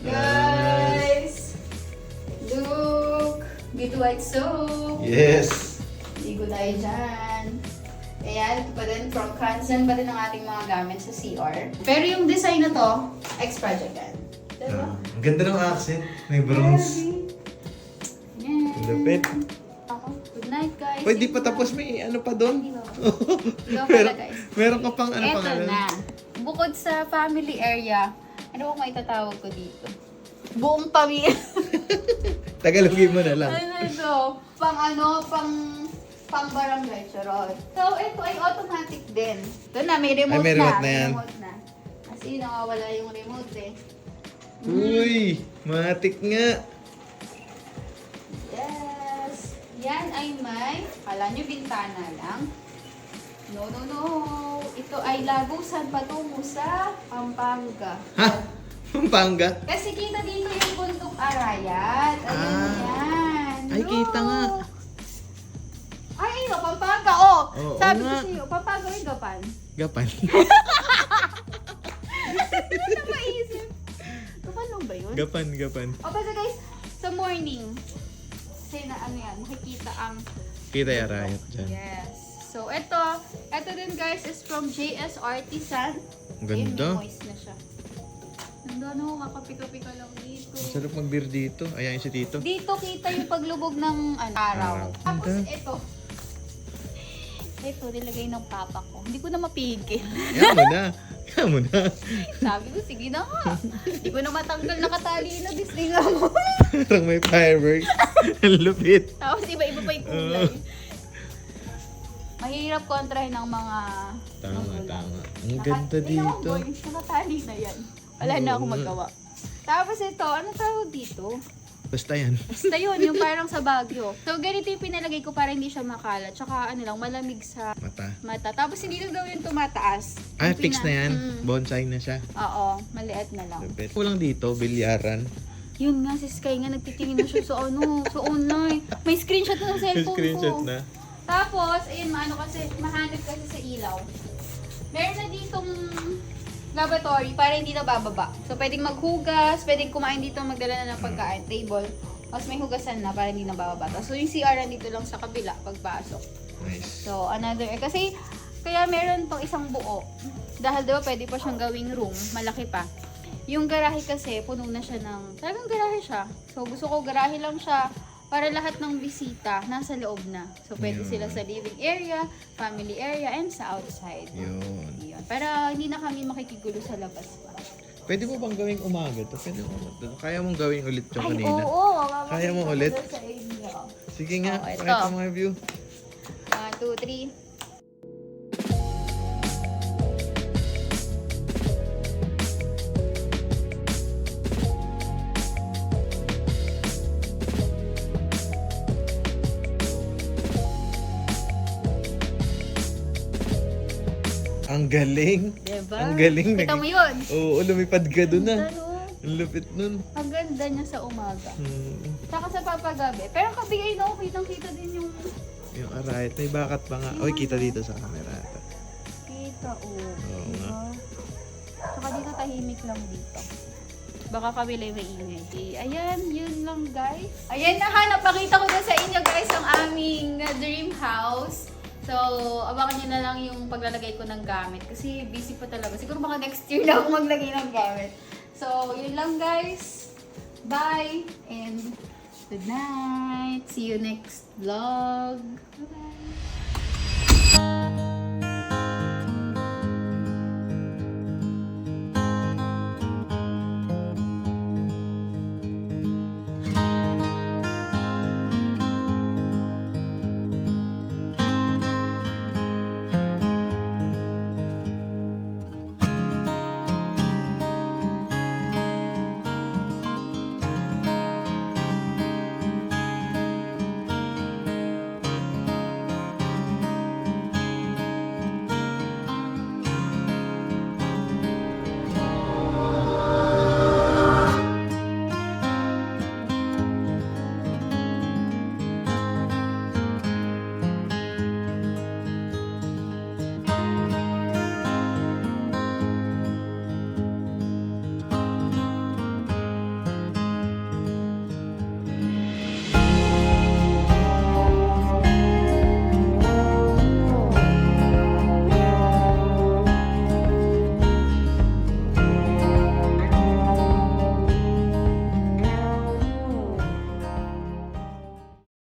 Guys! Look! Beauty White Soap! Yes. Ligo tayo dyan. Ayan, ito pa din. From Kansan pa din ang ating mga gamit sa CR. Pero yung design na to, X Project yan. Diba? Ang ganda ng accent. May bronze. Yan. Lupit. Ako. Good night, guys. Pwede pa tapos may ano pa doon? Ikaw pala, guys. Meron ka pang ano Eto pangalan? na. Bukod sa family area, ano kung maitatawag ko dito? Buong pamilya. Tagalogin mo na lang. Ano ito? Pang barangay, charot. So, ito ay automatic din. Ito na, may remote, Ay, may remote na yan. May remote na. Kasi nawawala yung remote eh. Uy, matik nga. Yes. Yan ay may, kala nyo bintana lang. No. Ito ay lagusan patungo sa Pampanga. Ha? Pampanga? Kasi kita dito yung bundok Arayat. Ayun yan. Ay, kita nga. Ay, ayun, Pampanga. Oh, Oo sabi ko nga. sa'yo, Pampanga yung Gapan. Gapan. Ano na maisip? Gapan lang ba yun? Gapan. O basta guys, sa morning, kasi na ano yan, makikita ang Kita yung riot dyan. yes. So, ito din guys is from JS Artisan. Ang ganda. Ayun, may moist na siya. Ganda no, kakapika-pika lang dito. Ang sarap mag-beer dito. Ayan si Tito. Dito kita yung paglubog ng araw. Araw. Tapos Ganda. ito nilagay ng papa ko. Hindi ko na mapigil. Kaya mo na. Sabi ko, sige na nga. Hindi ko na matanggal nakatali na Disney nga mo. Parang may fireworks. Ang lupit. Tapos iba-iba pa yung kulay. Mahirap kontrahin ng mga magulang. Ang ganda Tingnan mo, dito. boy, nakatali na yan. Wala na akong magawa. Tapos ito, anong tawag dito? Basta yan. Basta yun, yung parang sa Baguio. So, ganito yung pinalagay ko para hindi siya makalat. Tsaka ano lang, malamig sa mata. Tapos hindi lang daw yung tumataas. Ah, Yung fix na yan. Bonsai na siya. Oo, maliit na lang. Lupit. Kulang dito, bilyaran. Yun nga, si Sky nga, nagtitingin na siya sa sa online. May screenshot na sa cellphone Screenshot ko. na. Tapos, ayun, mahanap kasi sa ilaw. Meron na ditong lavatory para hindi na bababa. So, pwedeng maghugas, pwedeng kumain dito, magdala na ng pagkain, table. Tapos may hugasan na para hindi na bababa. So, yung CR nandito lang sa kabila, pagpasok. Nice. So, another, kasi, kaya meron pang isang buo. Dahil diba, pwede pa siyang gawing room, malaki pa. Yung garahe kasi, puno na siya ng, talagang garahe siya. So, gusto ko garahe lang siya para lahat ng bisita nasa loob na. So, pwede Yun. sila sa living area, family area, and sa outside. Yun. Yun. Para hindi na kami makikigulo sa labas pa. Pwede mo bang gawing umaga to? Pwede mo. Kaya mong gawing ulit yung Ay, kanina. oo. Kaya mo Mapapakita ko ulit? doon sa inyo. Sige nga, Oo, ito. pakita mo nga view. 1, 2, 3. Ang galing. Diba? Ang galing. Kita mo yun? Oo, lumipad ka doon na. Ano? Ang lupit nun. Ang ganda niya sa umaga. Hmm. Saka sa papagabi. Pero kabigay no, kitang-kita din yung Yung aray, may bakat pa nga. Oy, kita dito sa camera. kita. Oo nga. Saka dito tahimik lang dito. Baka kami lang may ingay. Ayan, yun lang guys. Ayan na ha, napakita ko na sa inyo guys ang aming dream house. So, abangan nyo na lang yung paglalagay ko ng gamit. Kasi busy pa talaga. Siguro baka next year na ako maglagay ng gamit. So, yun lang guys. Bye! And good night! See you next vlog! Bye-bye!